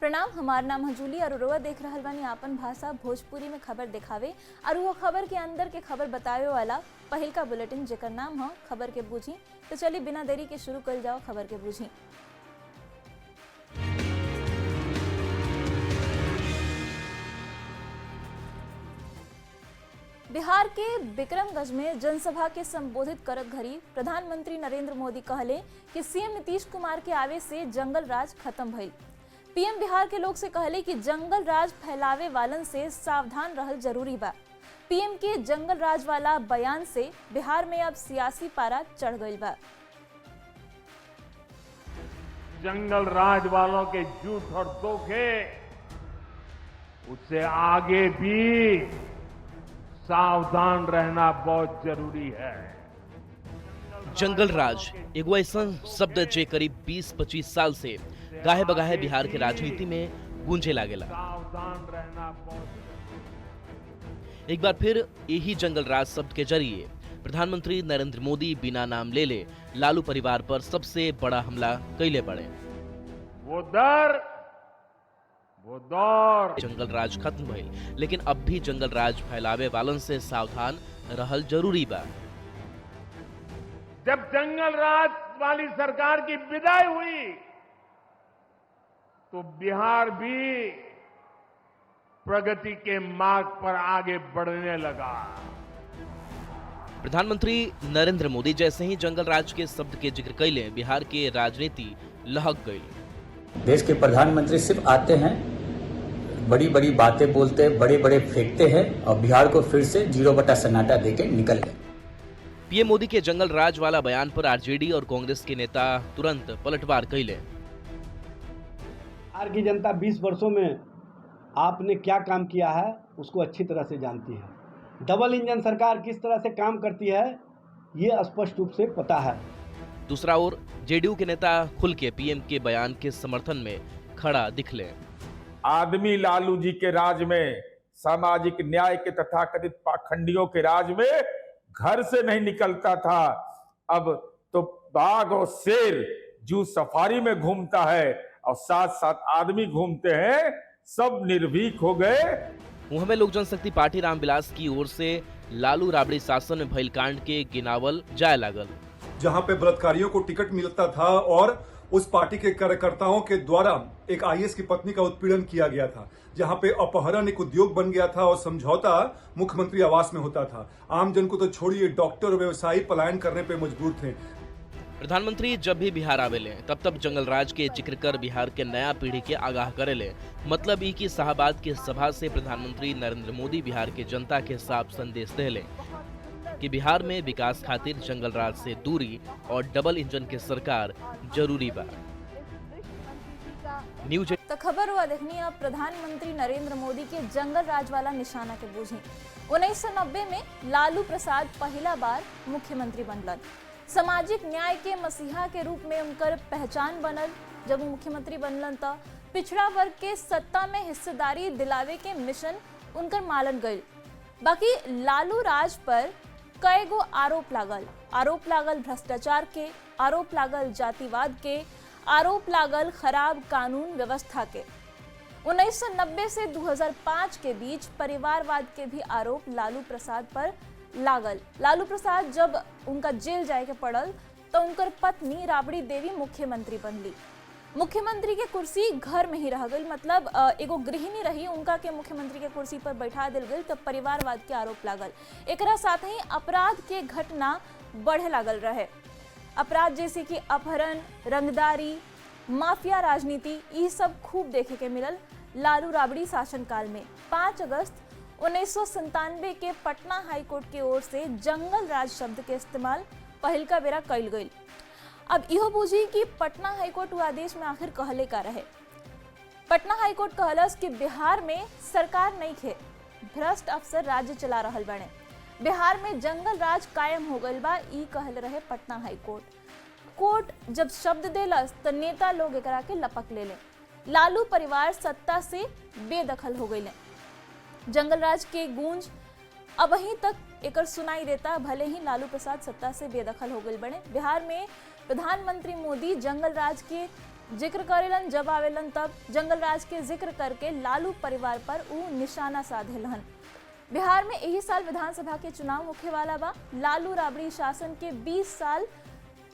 प्रणाम, हमार नाम हजूली और उरवा देख रहल बानी आपन भाषा भोजपुरी में खबर दिखावे और वो खबर के अंदर के खबर बतावे वाला पहिल का बुलेटिन जेकर नाम है खबर के बूझी। तो चलिए बिना देरी के शुरू कर जाओ खबर के बूझी। बिहार के बिक्रमगंज में जनसभा के संबोधित करत घड़ी प्रधानमंत्री नरेंद्र मोदी कहले कि सीएम नीतीश कुमार के आवे से जंगल राज खत्म भइल। पीएम बिहार के लोग से कहले कि जंगल राज फैलावे वालन से सावधान रहल जरूरी बा। पीएम के जंगल राज वाला बयान से बिहार में अब सियासी पारा चढ़ गई बा। जंगल राज वालों के झूठ और धोखे, उससे आगे भी सावधान रहना बहुत जरूरी है। जंगल राज एगो ऐसा शब्द जे करीब 20-25 साल से गाहे बगाहे बिहार के राजनीति में गूंजे लागेला। सावधान रहना बहुत एक बार फिर यही जंगल राज शब्द के जरिए प्रधानमंत्री नरेंद्र मोदी बिना नाम ले लालू परिवार पर सबसे बड़ा हमला कैले पड़े। वो दर वो दौर जंगल राज खत्म भइल, लेकिन अब भी जंगल राज फैलावे वालन से सावधान रहल जरूरी बा। जब जंगल राज वाली सरकार की विदाई हुई तो बिहार भी प्रगति के मार्ग पर आगे बढ़ने लगा। प्रधानमंत्री नरेंद्र मोदी जैसे ही जंगल राज के शब्द के जिक्र कैले, बिहार के राजनीति लहक गई। देश के प्रधानमंत्री सिर्फ आते हैं, बड़ी बड़ी बातें बोलते हैं, बड़े बड़े फेंकते हैं और बिहार को फिर से 0 सन्नाटा देके निकल गए। पीएम मोदी के जंगल राज वाला बयान पर आरजेडी और कांग्रेस के नेता तुरंत पलटवार कैले। बिहार की जनता 20 वर्षों में आपने क्या काम किया है उसको अच्छी तरह से जानती है। डबल इंजन सरकार किस तरह से काम करती है ये स्पष्ट रूप से पता है। दूसरा ओर जेडीयू के नेता खुल के पीएम के बयान के समर्थन में खड़ा दिखले। आदमी लालू जी के राज में, सामाजिक न्याय के तथाकथित पाखंडियों के राज में घर से नहीं निकलता था, अब तो बाघ और शेर जू सफारी में घूमता है और साथ साथ आदमी घूमते हैं, सब निर्भीक हो गए। मुंह में लोक जनशक्ति पार्टी रामविलास की ओर से लालू राबड़ी शासन में भइल कांड के गिनावल जाए लागल, जहां पे बलात्कारियों को टिकट मिलता था और उस पार्टी के कार्यकर्ताओं के द्वारा एक आईएएस की पत्नी का उत्पीड़न किया गया था, जहां पे अपहरण एक उद्योग बन गया था और समझौता मुख्यमंत्री आवास में होता था। आम जन को तो छोड़िए, डॉक्टर और व्यवसायी पलायन करने पे मजबूर थे। प्रधानमंत्री जब भी बिहार आवेले तब जंगल राज के जिक्र कर बिहार के नया पीढ़ी के आगाह करेले। मतलब ई कि शाहबाद के सभा से प्रधानमंत्री नरेंद्र मोदी बिहार के जनता के साफ संदेश देले कि बिहार में विकास खातिर जंगल राज से दूरी और डबल इंजन के सरकार जरूरी बा। न्यूज तो खबर हुआ देखनी अब प्रधानमंत्री नरेंद्र मोदी के जंगल राज वाला निशाना के बूझी। 1990 में लालू प्रसाद पहला बार मुख्यमंत्री बनलन। सामाजिक न्याय के मसीहा के रूप में उनकर पहचान बनल। जब वो मुख्यमंत्री बनलन तो पिछड़ा वर्ग के सत्ता में हिस्सेदारी दिलावे के मिशन उनकर मालन गई। बाकी लालू राज पर कई गो आरोप लागल भ्रष्टाचार के, आरोप लागल जातिवाद के, आरोप लागल खराब कानून व्यवस्था के। 1990 से 2005 के बीच परिवारवाद के भी आरोप लालू प्रसाद पर लागल। लालू प्रसाद जब उनका जेल जाए के पड़ल तो उनकर पत्नी राबड़ी देवी मुख्यमंत्री बनली। मुख्यमंत्री के कुर्सी घर में ही रह गई, मतलब एगो गृहिणी रही, उनका के मुख्यमंत्री के कुर्सी पर बैठा दिल गई। तब परिवारवाद के आरोप लागल। एकरा साथ ही अपराध के घटना बढ़े लागल रहे। अपराध जैसे कि अपहरण, रंगदारी, माफिया राजनीति, ये सब खूब देखे के मिलल लालू राबड़ी शासनकाल में। 5 अगस्त 1997 के पटना हाईकोर्ट की ओर से जंगल राज शब्द के इस्तेमाल पहल का बेरा कैल गई। अब इहो बूझी कि पटना हाईकोर्ट वो आदेश में आखिर कहले का रहे। पटना हाईकोर्ट कहलस कि बिहार में सरकार नहीं खे, भ्रष्ट अफसर राज्य चला रहल बने, बिहार में जंगल राज कायम हो गई बा, ई कहल रहे पटना हाईकोर्ट। कोर्ट जब शब्द देलस तो नेता लोग एकरा के लपक ले। लालू परिवार सत्ता से बेदखल हो गई। जंगल राज के गूंज अब वहीं तक एकर सुनाई देता, भले ही लालू प्रसाद सत्ता से बेदखल हो गए बने। बिहार में प्रधानमंत्री मोदी जंगल राज के जिक्र करेलन जब आवेलन तब जंगल राज के जिक्र करके लालू परिवार पर ऊ निशाना साधेलन। बिहार में यही साल विधानसभा के चुनाव होखे वाला बा। लालू राबड़ी शासन के 20 साल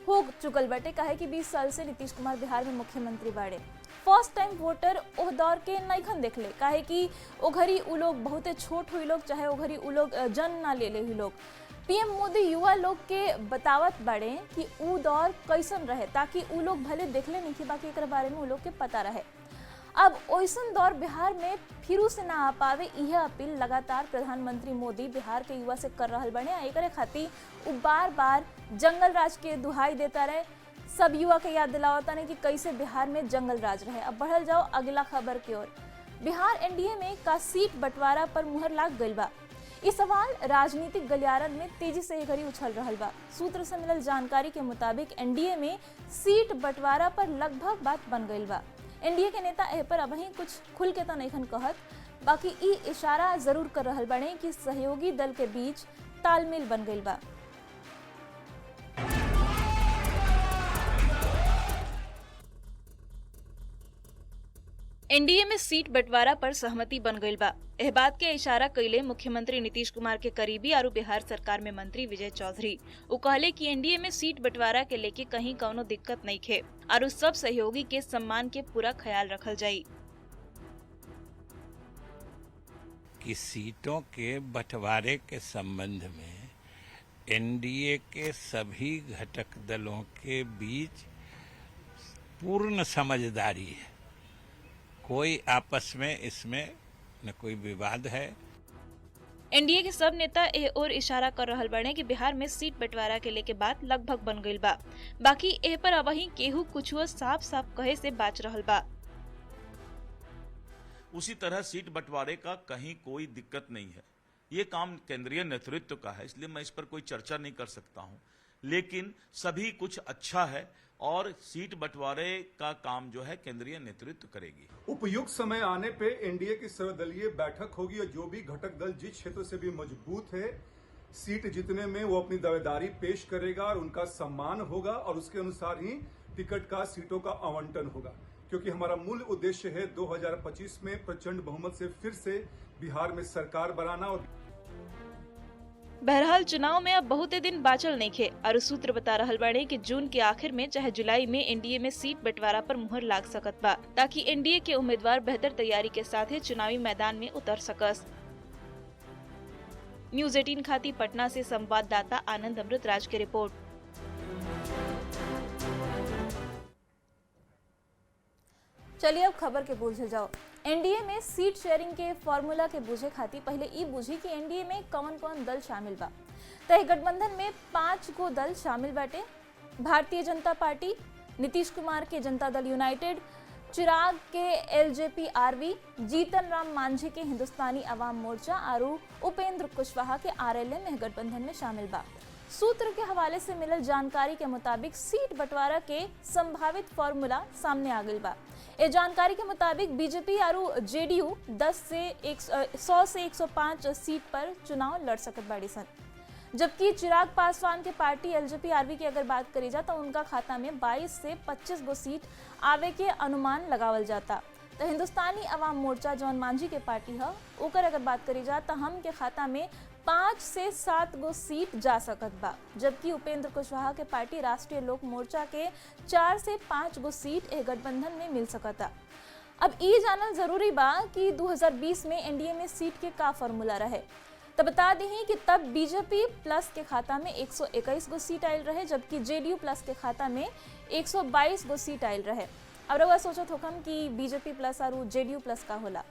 हो चुकल बटे, काहे कि 20 साल से नीतीश कुमार बिहार में मुख्यमंत्री बाड़े। फर्स्ट टाइम वोटर ओह दौर के नईखन देखले, काहे कि ओ घड़ी उ लोग बहुते छोट हुई लोग, चाहे ओ घड़ी उ लोग जन्म ना ले हुई लोग। पीएम मोदी युवा लोग के बतावत बाड़े कि उ दौर कैसन रहे, ताकि उ लोग भले देखले नहीं कि बाकी एकरा बारे में उ लोग के पता रहे। अब ओइसन दौर बिहार में फिरू से ना आ पावे, यह अपील लगातार प्रधानमंत्री मोदी बिहार के युवा से कर रहल बने। एकरे खातिर उ बार-बार जंगल राज के दुहाई देता रहे, सब युवा के याद दिलावता नहीं कि कैसे बिहार में जंगल राज रहे। अब बढ़ल जाओ अगला खबर की ओर। बिहार एनडीए में का सीट बंटवारा पर मुहर लाग गइल बा। इस सवाल राजनीतिक गलियारन में तेजी से ये घड़ी उछल रहल बा। सूत्र से मिलल जानकारी के मुताबिक एनडीए में सीट बंटवारा पर लगभग बात बन गइल बा। एनडीए के नेता एह पर अबही कुछ खुल के तो नइखन कहत, बाकी ई इशारा जरूर कर रहल बने कि सहयोगी दल के बीच तालमेल बन गइल बा। एनडीए में सीट बंटवारा पर सहमति बन गइल बा। एह बात के इशारा कइले मुख्यमंत्री नीतीश कुमार के करीबी और बिहार सरकार में मंत्री विजय चौधरी। वो कहले कि एनडीए में सीट बंटवारा के लेके कहीं कौनो दिक्कत नहीं खे और उस सब सहयोगी के सम्मान के पूरा ख्याल रखल जाई। कि सीटों के बंटवारे के संबंध में एनडीए के सभी घटक दलों के बीच पूर्ण समझदारी है। कोई आपस में इसमें न कोई विवाद है। एनडीए के सब नेता एह और इशारा कर रहल बने कि बिहार में सीट बंटवारा के लेके बात लगभग बन गइल बा। बाकी एह पर अबही केहू कुछो साफ-साफ कहे से बाच रहल बा। उसी तरह सीट बंटवारे का कहीं कोई दिक्कत नहीं है। ये काम केंद्रीय नेतृत्व का है, इसलिए मैं इस पर कोई चर्चा नहीं कर सकता हूं। लेकिन सभी कुछ अच्छा है और सीट बंटवारे का काम जो है केंद्रीय नेतृत्व करेगी। उपयुक्त समय आने पे एनडीए की सर्वदलीय बैठक होगी और जो भी घटक दल जिस क्षेत्र से भी मजबूत है, सीट जीतने में वो अपनी दावेदारी पेश करेगा और उनका सम्मान होगा और उसके अनुसार ही टिकट का सीटों का आवंटन होगा। क्योंकि हमारा मूल उद्देश्य है 2025 में प्रचंड बहुमत से फिर से बिहार में सरकार बनाना। और बहरहाल चुनाव में अब बहुते दिन बाचल नहीं खे और सूत्र बता रहल बाड़े कि जून के आखिर में चाहे जुलाई में एनडीए में सीट बंटवारा पर मुहर लाग सकत बा, ताकि एनडीए के उम्मीदवार बेहतर तैयारी के साथ ही चुनावी मैदान में उतर सकस। न्यूज़ 18 खातिर पटना से संवाददाता आनंद अमृत राज की रिपोर्ट। चलिए अब खबर के बूझे जाओ। एनडीए में सीट शेयरिंग के फॉर्मूला के बूझे खातिर पहले ई बूझी कि एनडीए में कौन कौन दल शामिल बा। तय गठबंधन में 5 गो दल शामिल बाटे। भारतीय जनता पार्टी, नीतीश कुमार के जनता दल यूनाइटेड, चिराग के एलजेपी आरवी, जीतन राम मांझी के हिंदुस्तानी अवाम मोर्चा और उपेंद्र कुशवाहा के आरएलएम में गठबंधन में शामिल बा। सूत्र के हवाले से मिलल जानकारी के मुताबिक सीट बंटवारा के संभावित फॉर्मूला सामने आ गई बा। ए जानकारी के मुताबिक बीजेपी और जेडीयू 100 से 105 सीट पर चुनाव लड़ सकत बाड़ी सन, जबकि चिराग पासवान के पार्टी एलजेपी आरवी की अगर बात करी जाए तो उनका खाता में 22 से 25 गो सीट आवे के अनुमान लगावल जाता। तो हिंदुस्तानी अवाम मोर्चा जौन मांझी के पार्टी है ओकर अगर बात करी जाए तो हम के खाता में 5 से 7 गो सीट जा सकत बा, जबकि उपेंद्र कुशवाहा के पार्टी राष्ट्रीय लोक मोर्चा के 4 से 5 गो सीट ए गठबंधन में मिल सकता। अब ई जानल जरूरी बा कि 2020 में एनडीए में सीट के का फॉर्मूला रहे। तो बता दी कि तब बीजेपी प्लस के खाता में 121 गो सीट आयल रहे, जबकि जेडीयू प्लस के खाता में 122 गो सीट आयल रहे। अब रउआ सोचत होखम कि बीजेपी प्लस और जेडीयू प्लस का होला।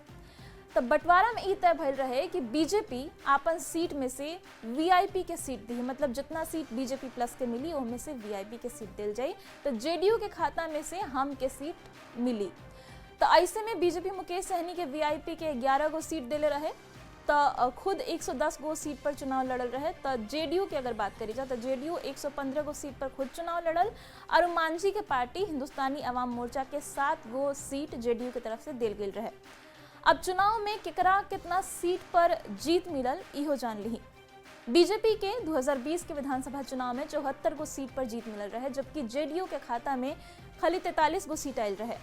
तब बंटवारा में ई तय भइल रहे कि बीजेपी आपन सीट में से वीआईपी के सीट दी, मतलब जितना सीट बीजेपी प्लस के मिली ओमे से वीआईपी के सीट दिल जाई। तो जेडीयू के खाता में से हम के सीट मिली। तो ऐसे में बीजेपी मुकेश सहनी के वीआईपी के 11 गो सीट दिले रहे, तो खुद 110 गो सीट पर चुनाव लड़ल रहे। तो जेडीयू की अगर बात करी जाए तो जेडीयू 115 गो सीट पर खुद चुनाव लड़ल और मांझी के पार्टी हिंदुस्तानी अवाम मोर्चा के 7 गो सीट जेडीयू की तरफ से दिल गई रहे। अब चुनाव में केकरा कितना सीट पर जीत मिलल इहो जान ली। बीजेपी के 2020 के विधानसभा चुनाव में 74 गो सीट पर जीत मिलल रहे, जबकि जेडीयू के खाता में खाली 43 गो सीट आयल रहे।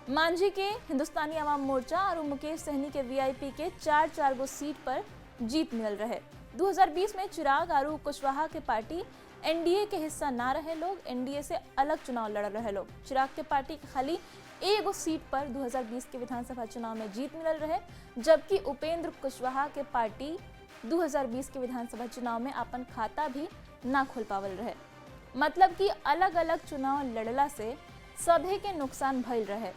मांझी के हिंदुस्तानी आवाम मोर्चा और मुकेश सहनी के वीआईपी के 4 गो सीट पर जीत मिलल रहे। 2020 में चिराग और कुशवाहा के पार्टी एनडीए के हिस्सा ना रहे लोग, एनडीए से अलग चुनाव लड़ रहे लोग। चिराग के पार्टी के खाली एगो सीट पर 2020 के विधानसभा चुनाव में जीत मिलल रहे, जबकि उपेंद्र कुशवाहा के पार्टी 2020 के विधानसभा चुनाव में अपन खाता भी ना खोल पावल रहे। मतलब कि अलग अलग चुनाव लड़ला से सभे के नुकसान भइल रहे।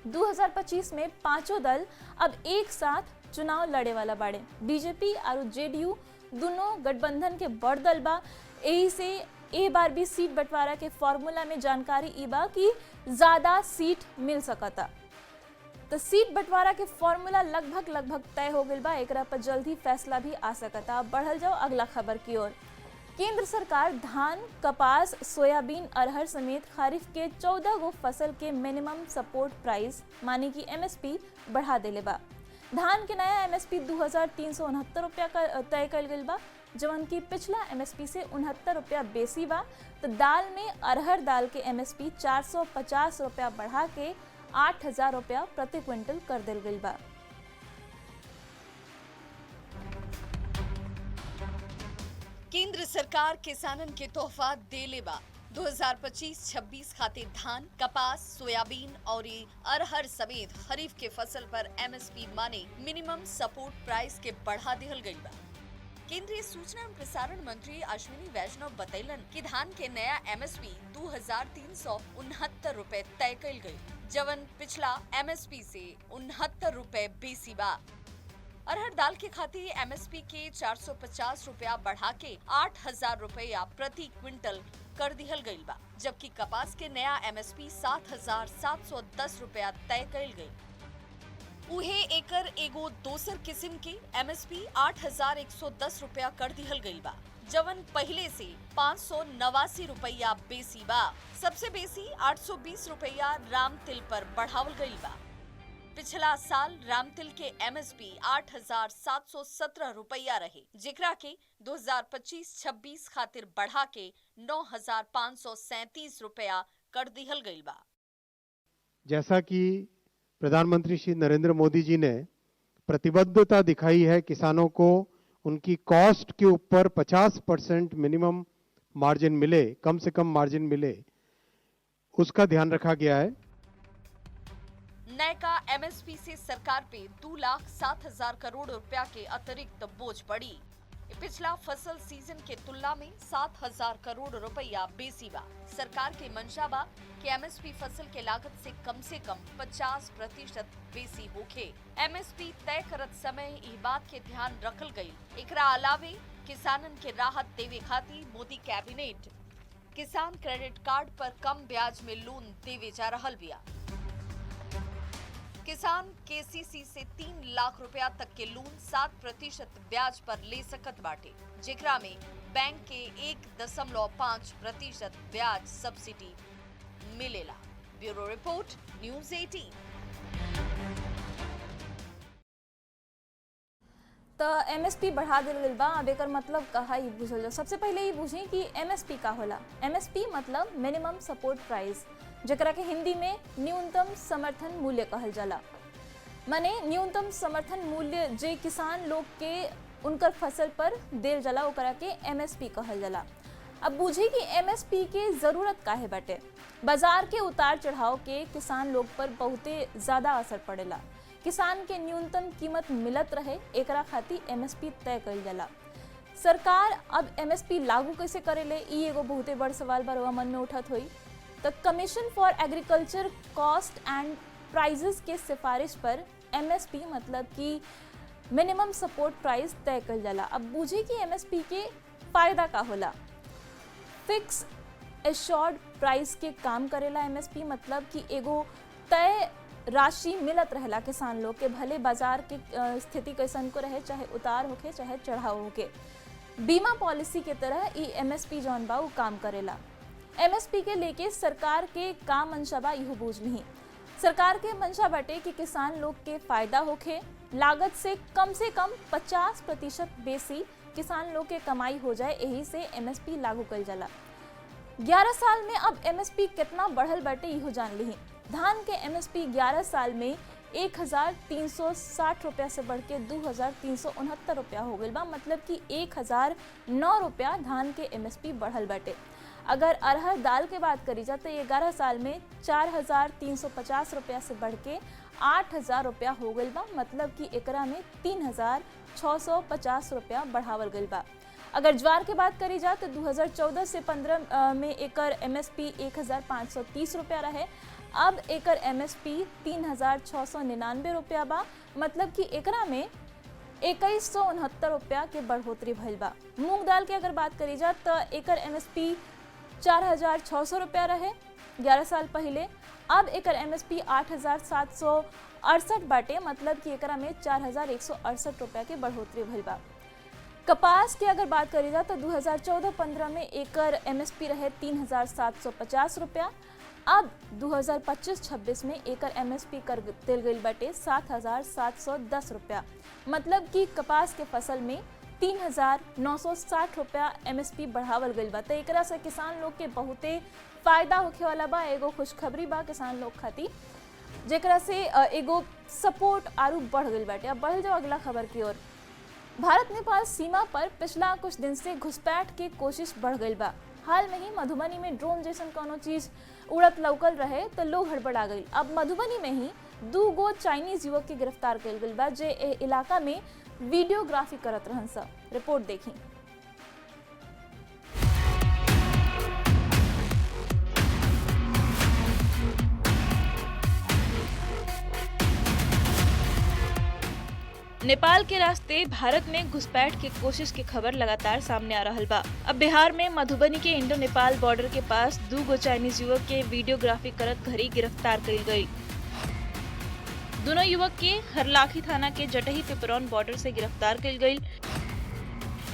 2025 में पांचों दल अब एक साथ चुनाव लड़े वाला बाड़े। बीजेपी और जेडीयू दोनों गठबंधन के बड़ दल बा, यही से ए बार भी सीट बंटवारा के फॉर्मूला में जानकारी ई बा कि ज्यादा सीट मिल सकता। तो सीट बंटवारा के फॉर्मूला लगभग तय हो गई बा, एकरा पर जल्द ही फैसला भी आ सकता। बढ़ल जाओ अगला खबर की ओर। केंद्र सरकार धान, कपास, सोयाबीन, अरहर समेत खरीफ के 14 गो फसल के मिनिमम सपोर्ट प्राइस माने कि एमएसपी बढ़ा देले बा। धान के नया एमएसपी 2369 रुपया का तय कल गई बा, जवन की पिछला एमएसपी से 69 रुपया बेसी बा। तो दाल में अरहर दाल के एमएसपी 450 रुपया बढ़ा के 8000 रुपया प्रति क्विंटल कर दिल गई बा। केंद्र सरकार किसानन के तोहफा देले बा। 2025-26 खातिर धान, कपास, सोयाबीन और अरहर समेत खरीफ के फसल पर एमएसपी माने मिनिमम सपोर्ट प्राइस के बढ़ा दिहल गई बा। केंद्रीय सूचना एवं प्रसारण मंत्री अश्विनी वैष्णव बतैलन कि धान के नया एमएसपी 2369 रुपए तय कल गई, जवन पिछला एमएसपी से 69 रुपए बेसी बा। अरहर दाल के खातिर एमएसपी के 450 रुपया बढ़ा के 8000 रुपया प्रति क्विंटल कर दिहल गईल बा, जबकि कपास के नया एमएसपी 7710 रुपया तय कईल गई। उहे एकर एगो दोसर किस्म के एमएसपी 8110 रुपया कर दिहल गईल बा, जवन पहले से 589 रुपया बेसी बा। सबसे बेसी 820 रुपया राम तिल पर बढ़ावल गईल बा। पिछला साल राम तिल के एमएसपी 8717 रुपया रहे, जेकरा के 2025-26 खातिर बढ़ा के 9537 रुपया कर दिहल गईल बा। जैसा कि प्रधानमंत्री श्री नरेंद्र मोदी जी ने प्रतिबद्धता दिखाई है किसानों को उनकी कॉस्ट के ऊपर 50% मिनिमम मार्जिन मिले, कम से कम मार्जिन मिले, उसका ध्यान रखा गया है। नए का एमएसपी से सरकार पे 2,07,000 करोड़ रुपया के अतिरिक्त बोझ पड़ी। पिछला फसल सीजन के तुलना में 7,000 करोड़ रुपया बेसी बा। सरकार के मंशा बा कि एमएसपी फसल के लागत से कम 50% बेसी होखे। एमएसपी तय करत समय इस बात के ध्यान रखल गई। एकरा अलावे किसानन के राहत देवे खातिर मोदी कैबिनेट किसान क्रेडिट कार्ड पर कम ब्याज में लोन देवे जा रहल बिया। किसान केसीसी से 3 लाख रुपया तक के लोन 7% ब्याज पर ले सकत बाटे, जेकरा में बैंक के 1.5% ब्याज सब्सिडी मिलेला। Bureau report, news 18। तो एमएसपी बढ़ा दिल गई बा। अब एकर मतलब कहा ही बुझल जाओ। सबसे पहले ही बुझी कि एमएसपी का होला। एमएसपी मतलब मिनिमम सपोर्ट प्राइस, जकरा के हिंदी में न्यूनतम समर्थन मूल्य कहल जाला। माने न्यूनतम समर्थन मूल्य जे किसान लोग के उनकर फसल पर देल जाला, ओकरा के एमएसपी कहल जाला। अब बुझी कि एमएसपी के जरूरत काहे बाटे। बाजार के उतार चढ़ाव के किसान लोग पर बहुते ज्यादा असर पड़ेला। किसान के न्यूनतम कीमत मिलत रहे, एकरा खातिर एमएसपी तय कइल जाला। सरकार अब एमएसपी लागू कैसे करेले, ई एगो बहुते बड़ सवाल बा मन में उठत होई। तो commission for agriculture cost and prices के सिफारिश पर एमएसपी मतलब कि मिनिमम सपोर्ट प्राइस तय कइल जाला। अब बुझे कि एमएसपी के फायदा का होला। फिक्स एश्योर्ड प्राइस के काम करेला एमएसपी, मतलब कि एगो तय राशि मिलत रहेला किसान लोग के, भले बाजार के स्थिति कैसन को रहे, चाहे उतार होके चाहे चढ़ाव होके। बीमा पॉलिसी के तरह ई एमएसपी जौन बा उ काम करेला। एमएसपी के लेके सरकार के का मंशा बा इहो बूझ नहीं। सरकार के मंशा बाटे कि किसान लोग के फायदा होखे, लागत से कम 50% बेसी किसान लोग के कमाई हो जाए, यही से एमएसपी लागू कइल जाला। 11 साल में अब एमएसपी कितना बढ़ल बाटे इहो जान ली। धान के एमएसपी 11 साल में 1360 रुपया से बढ़ के 2369 रुपया हो गई बा, मतलब कि 1009 रुपया धान के एमएसपी बढ़ल बाटे। अगर अरहर दाल के बात करी जाए तो 11 साल में 4350 रुपया से बढ़ के 8000 रुपया हो गई बा, मतलब कि एकरा में 3650 रुपया बढ़ावल गई बा। अगर ज्वार के बात करी जाए तो 2014 से 15 में एकर एमएसपी 1530 रुपया रहे, अब एकर एमएसपी 3699 रुपया बा, मतलब कि एकरा में 2169 रुपया के बढ़ोतरी भइल बा। मूंग दाल के अगर बात करी जाए तो एकर एमएसपी 4600 रुपया रहे 11 साल पहले, अब एकर एमएसपी 8768 बाटे, मतलब कि एकरा में 4168 रुपया के बढ़ोतरी भइल बा। कपास के अगर बात करी जाए तो 2014-15 में एकर एमएसपी रहे 3750 रुपया, अब 2025-26 में एकर एमएसपी कर दिल गई बाटे 7710 रुपया, मतलब कि कपास के फसल में 3960 रुपया एमएसपी बढ़ावल गई बा। तो एकरा से किसान लोग के बहुते फायदा होखे वाला बा। एगो खुशखबरी बा किसान लोग खातिर, जेकरा से एगो सपोर्ट आरू बढ़ गई बाटे। अब बढ़ जाओ अगला खबर की ओर। भारत नेपाल सीमा पर पिछला कुछ दिन से घुसपैठ के कोशिश बढ़ गई बा। हाल में ही मधुबनी में ड्रोन जैसन कोनो चीज उड़त लौकल रहे तो लोग हड़बड़ा गई। अब मधुबनी में ही 2 गो चाइनीज युवक के गिरफ्तार कइल गइल बा, जे इलाका में वीडियोग्राफी करत रहन सा। रिपोर्ट देखी। नेपाल के रास्ते भारत में घुसपैठ की कोशिश की खबर लगातार सामने आ रहल बा। अब बिहार में मधुबनी के इंडो नेपाल बॉर्डर के पास 2 गो चाइनीज युवक के वीडियोग्राफी करत घड़ी गिरफ्तार कइल गई। दोनों युवक के हरलाखी थाना के जटही पिपरौन बॉर्डर से गिरफ्तार कइल गई।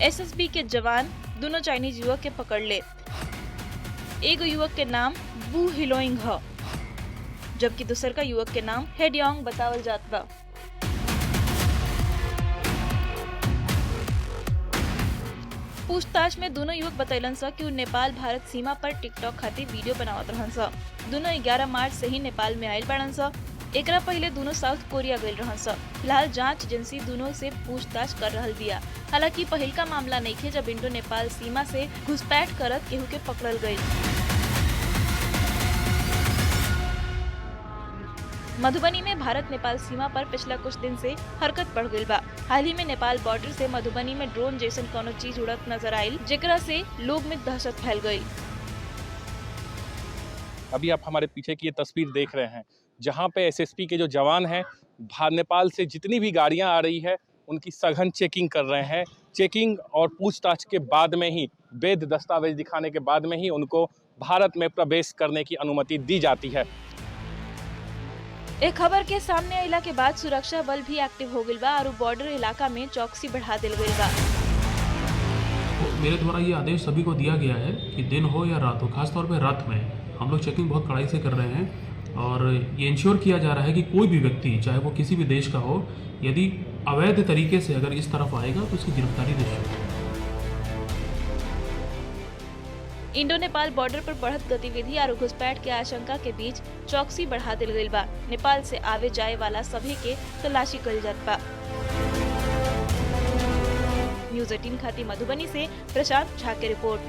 एसएसबी के जवान दोनों चाइनीज युवक के पकड़ ले। एगो युवक के नाम बू हिलोइंग ह, जबकि दूसर का युवक के नाम हेडियोंग बतावल जात बा। पूछताछ में दोनों युवक बतैलन सा कि नेपाल भारत सीमा पर टिकटॉक खातिर वीडियो बनावत रहन सा। दोनों 11 मार्च से ही नेपाल में आयल बाड़न सा। एकरा पहले दोनों साउथ कोरिया गइल रहन सा। फिलहाल जांच एजेंसी दोनों से पूछताछ कर रहल बिया। हालांकि पहिल का मामला नइखे जब इंडो नेपाल सीमा से घुसपैठ करत केहू के पकड़ल गइल। मधुबनी में भारत नेपाल सीमा पर पिछला कुछ दिन से हरकत बढ़ गई बा। हाल ही में नेपाल बॉर्डर से मधुबनी में ड्रोन जैसन कोनो चीज उड़त नजर आयल, जेकरा से लोग में दहशत फैल गई। अभी आप हमारे पीछे की ये तस्वीर देख रहे हैं, जहां पे एसएसपी के जो जवान हैं नेपाल से जितनी भी गाड़ियां आ रही है उनकी सघन चेकिंग कर रहे हैं। चेकिंग और पूछताछ के बाद में ही, वैध दस्तावेज दिखाने के बाद में ही उनको भारत में प्रवेश करने की अनुमति दी जाती है। एक खबर के सामने आइला के बाद सुरक्षा बल भी एक्टिव हो गइल बा और बॉर्डर इलाका में चौकसी बढ़ा दिल गइल बा। मेरे द्वारा ये आदेश सभी को दिया गया है कि दिन हो या रात हो, खासतौर पे रात में हम लोग चेकिंग बहुत कड़ाई से कर रहे हैं और ये इंश्योर किया जा रहा है कि कोई भी व्यक्ति, चाहे वो किसी भी देश का हो, यदि अवैध तरीके से अगर इस तरफ आएगा तो उसकी गिरफ्तारी निश्चित है। इंडो नेपाल बॉर्डर पर बढ़त गतिविधि और घुसपैठ के आशंका के बीच चौकसी बढ़ा दिल गइल बा। नेपाल से आवे जाए वाला सभी के तलाशी कइल जात बा। न्यूज़ 18 खातिर मधुबनी से प्रशांत झा की रिपोर्ट।